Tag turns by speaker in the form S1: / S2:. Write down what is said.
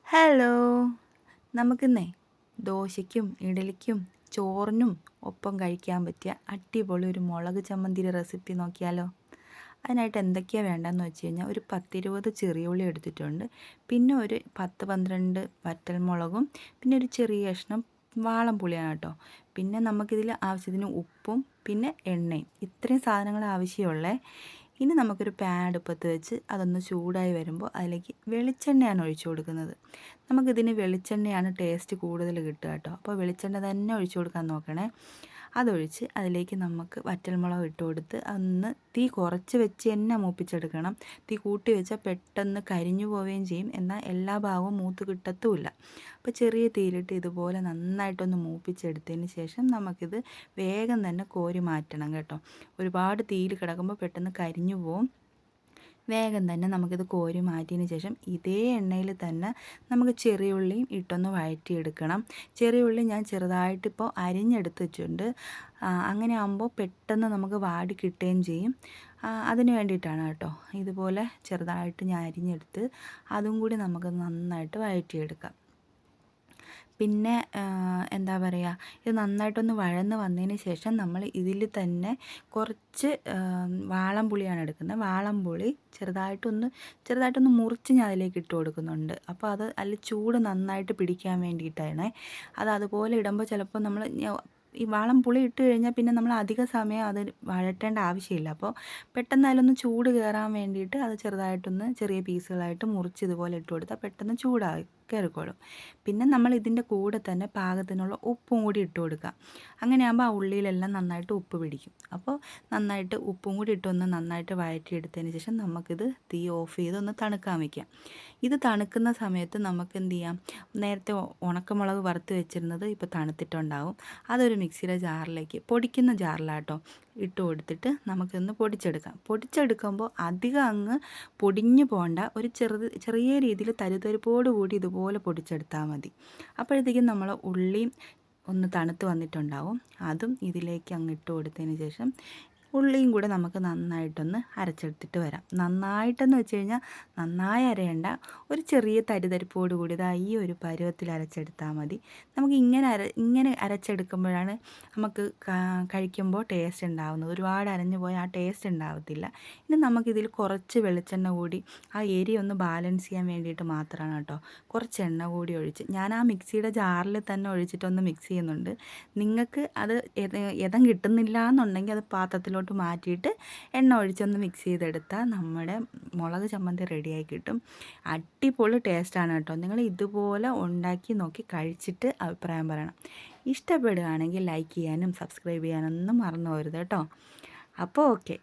S1: Hello. നമുക്കിന്നേ ദോശയ്ക്കും ഇഡലിക്കും ചോറിനും ഒപ്പം കഴിക്കാൻ പറ്റിയ അടിപൊളി ഒരു മുളക് ചമ്മന്തിയുടെ റെസിപ്പി നോക്കിയാലോ? അതിനായിട്ട് എന്തൊക്കെയാണ് വേണ്ടതെന്ന് വെച്ച് കഴിഞ്ഞാൽ ഒരു 10-20 ചെറിയ ഉള്ളി എടുത്തിട്ടുണ്ട്. പിന്നെ ഒരു 10-12 വറ്റൽമുളകും പിന്നെ ഒരു ചെറിയ കഷ്ണം വാളംപുളിയാണ് കേട്ടോ. പിന്നെ നമുക്കിതിൽ ആവശ്യത്തിന് ഉപ്പും പിന്നെ എണ്ണയും ഇത്രയും സാധനങ്ങൾ ആവശ്യമുള്ളേ. ഇനി നമുക്കൊരു പാൻ അടുപ്പത്ത് വെച്ച് അതൊന്ന് ചൂടായി വരുമ്പോൾ അതിലേക്ക് വെളിച്ചെണ്ണയാണ് ഒഴിച്ചു കൊടുക്കുന്നത്. നമുക്കിതിന് വെളിച്ചെണ്ണയാണ് ടേസ്റ്റ് കൂടുതൽ കിട്ടുക കേട്ടോ. അപ്പോൾ വെളിച്ചെണ്ണ തന്നെ ഒഴിച്ചു കൊടുക്കാൻ നോക്കണേ. അതൊഴിച്ച് അതിലേക്ക് നമുക്ക് വറ്റൽമുളക് ഇട്ട് കൊടുത്ത് അതൊന്ന് തീ കുറച്ച് വെച്ച് തന്നെ മൂപ്പിച്ചെടുക്കണം. തീ കൂട്ടി വെച്ചാൽ പെട്ടെന്ന് കരിഞ്ഞു പോവുകയും ചെയ്യും, എന്നാൽ എല്ലാ ഭാഗവും മൂത്ത് കിട്ടത്തുമില്ല. അപ്പോൾ ചെറിയ തീയിലിട്ട് ഇതുപോലെ നന്നായിട്ടൊന്ന് മൂപ്പിച്ചെടുത്തതിന് ശേഷം നമുക്കിത് വേഗം തന്നെ കോരി മാറ്റണം കേട്ടോ. ഒരുപാട് തീയിൽ കിടക്കുമ്പോൾ പെട്ടെന്ന് കരിഞ്ഞു പോവും. വേഗം തന്നെ നമുക്കിത് കോരി മാറ്റിയതിന് ശേഷം ഇതേ എണ്ണയിൽ തന്നെ നമുക്ക് ചെറിയ ഉള്ളിയും ഇട്ടൊന്ന് വഴറ്റിയെടുക്കണം. ചെറിയ ഉള്ളി ഞാൻ ചെറുതായിട്ടിപ്പോൾ അരിഞ്ഞെടുത്ത് വെച്ചിട്ടുണ്ട്. അങ്ങനെ ആകുമ്പോൾ പെട്ടെന്ന് നമുക്ക് വാടി കിട്ടുകയും ചെയ്യും. അതിന് വേണ്ടിയിട്ടാണ് കേട്ടോ. ഇതുപോലെ ചെറുതായിട്ട് ഞാൻ അരിഞ്ഞെടുത്ത് അതും കൂടി നമുക്ക് നന്നായിട്ട് വഴറ്റിയെടുക്കാം. പിന്നെ എന്താ പറയുക, ഇത് നന്നായിട്ടൊന്ന് വഴന്ന് വന്നതിന് ശേഷം നമ്മൾ ഇതിൽ തന്നെ കുറച്ച് വാളംപുളിയാണ് എടുക്കുന്നത്. വാളംപുളി ചെറുതായിട്ടൊന്ന് മുറിച്ച് ഞാൻ അതിലേക്ക് ഇട്ട് കൊടുക്കുന്നുണ്ട്. അപ്പോൾ അത് അതിൽ ചൂട് നന്നായിട്ട് പിടിക്കാൻ വേണ്ടിയിട്ടാണ്. അത് അതുപോലെ ഇടുമ്പോൾ ചിലപ്പോൾ നമ്മൾ ഈ വാളംപുളി ഇട്ട് കഴിഞ്ഞാൽ പിന്നെ നമ്മൾ അധിക സമയം അത് വഴറ്റേണ്ട ആവശ്യമില്ല. അപ്പോൾ പെട്ടെന്ന് അതിലൊന്ന് ചൂട് കയറാൻ വേണ്ടിയിട്ട് അത് ചെറുതായിട്ടൊന്ന് ചെറിയ പീസുകളായിട്ട് മുറിച്ച് ഇതുപോലെ ഇട്ട് കൊടുത്താൽ പെട്ടെന്ന് ചൂടായി കയറിക്കോളും. പിന്നെ നമ്മൾ ഇതിൻ്റെ കൂടെ തന്നെ പാകത്തിനുള്ള ഉപ്പും കൂടി ഇട്ട് കൊടുക്കുക. അങ്ങനെയാകുമ്പോൾ ആ ഉള്ളിയിലെല്ലാം നന്നായിട്ട് ഉപ്പ് പിടിക്കും. അപ്പോൾ നന്നായിട്ട് ഉപ്പും കൂടി ഇട്ടൊന്ന് നന്നായിട്ട് വഴറ്റിയെടുത്തതിന് ശേഷം നമുക്കിത് തീ ഓഫ് ചെയ്ത് ഒന്ന് തണുക്കാൻ വയ്ക്കാം. ഇത് തണുക്കുന്ന സമയത്ത് നമുക്ക് എന്ത് ചെയ്യാം, നേരത്തെ ഉണക്കമുളക് വറുത്ത് വെച്ചിരുന്നത് ഇപ്പോൾ തണുത്തിട്ടുണ്ടാവും. അതൊരു മിക്സിയുടെ ജാറിലേക്ക്, പൊടിക്കുന്ന ജാറിലാട്ടോ, ഇട്ട് കൊടുത്തിട്ട് നമുക്കൊന്ന് പൊടിച്ചെടുക്കാം. പൊടിച്ചെടുക്കുമ്പോൾ അധികം അങ്ങ് പൊടിഞ്ഞു പോകണ്ട, ഒരു ചെറിയ രീതിയിൽ തരിതരിപ്പോട് കൂടി ഇതുപോലെ പൊടിച്ചെടുത്താൽ മതി. അപ്പോഴത്തേക്കും നമ്മൾ ഉള്ളിയും ഒന്ന് തണുത്ത് വന്നിട്ടുണ്ടാവും. അതും ഇതിലേക്ക് അങ്ങ് ഇട്ട് കൊടുത്തതിന് ശേഷം ഉള്ളിയും കൂടെ നമുക്ക് നന്നായിട്ടൊന്ന് അരച്ചെടുത്തിട്ട് വരാം. നന്നായിട്ടെന്ന് വെച്ച് കഴിഞ്ഞാൽ നന്നായി അരയണ്ട, ഒരു ചെറിയ തരിതരിപ്പോട് കൂടി ഇതാ ഈ ഒരു പരുവത്തിൽ അരച്ചെടുത്താൽ മതി. നമുക്ക് ഇങ്ങനെ അരച്ചെടുക്കുമ്പോഴാണ് നമുക്ക് കഴിക്കുമ്പോൾ ടേസ്റ്റ് ഉണ്ടാകുന്നത്. ഒരുപാട് അരഞ്ഞു പോയാൽ ആ ടേസ്റ്റ് ഉണ്ടാകത്തില്ല. ഇനി നമുക്കിതിൽ കുറച്ച് വെളിച്ചെണ്ണ കൂടി ആ എരി ഒന്ന് ബാലൻസ് ചെയ്യാൻ വേണ്ടിയിട്ട് മാത്രമാണ് കേട്ടോ. കുറച്ച് എണ്ണ കൂടി ഒഴിച്ച് ഞാൻ ആ മിക്സിയുടെ ജാറിൽ തന്നെ ഒഴിച്ചിട്ടൊന്ന് മിക്സ് ചെയ്യുന്നുണ്ട്. നിങ്ങൾക്ക് അത് യഥം കിട്ടുന്നില്ല എന്നുണ്ടെങ്കിൽ അത് പാത്രത്തിലോട്ട് മാറ്റിയിട്ട് എണ്ണ ഒഴിച്ചൊന്ന് മിക്സ് ചെയ്തെടുത്താൽ നമ്മുടെ മുളക് ചമ്മന്തി റെഡിയായി കിട്ടും. അടിപൊളി ടേസ്റ്റാണ് കേട്ടോ. നിങ്ങൾ ഇതുപോലെ ഉണ്ടാക്കി നോക്കി കഴിച്ചിട്ട് അഭിപ്രായം പറയണം. ഇഷ്ടപ്പെടുകയാണെങ്കിൽ ലൈക്ക് ചെയ്യാനും സബ്സ്ക്രൈബ് ചെയ്യാനൊന്നും മറന്നു പോകരുത് കേട്ടോ. അപ്പോൾ ഓക്കെ.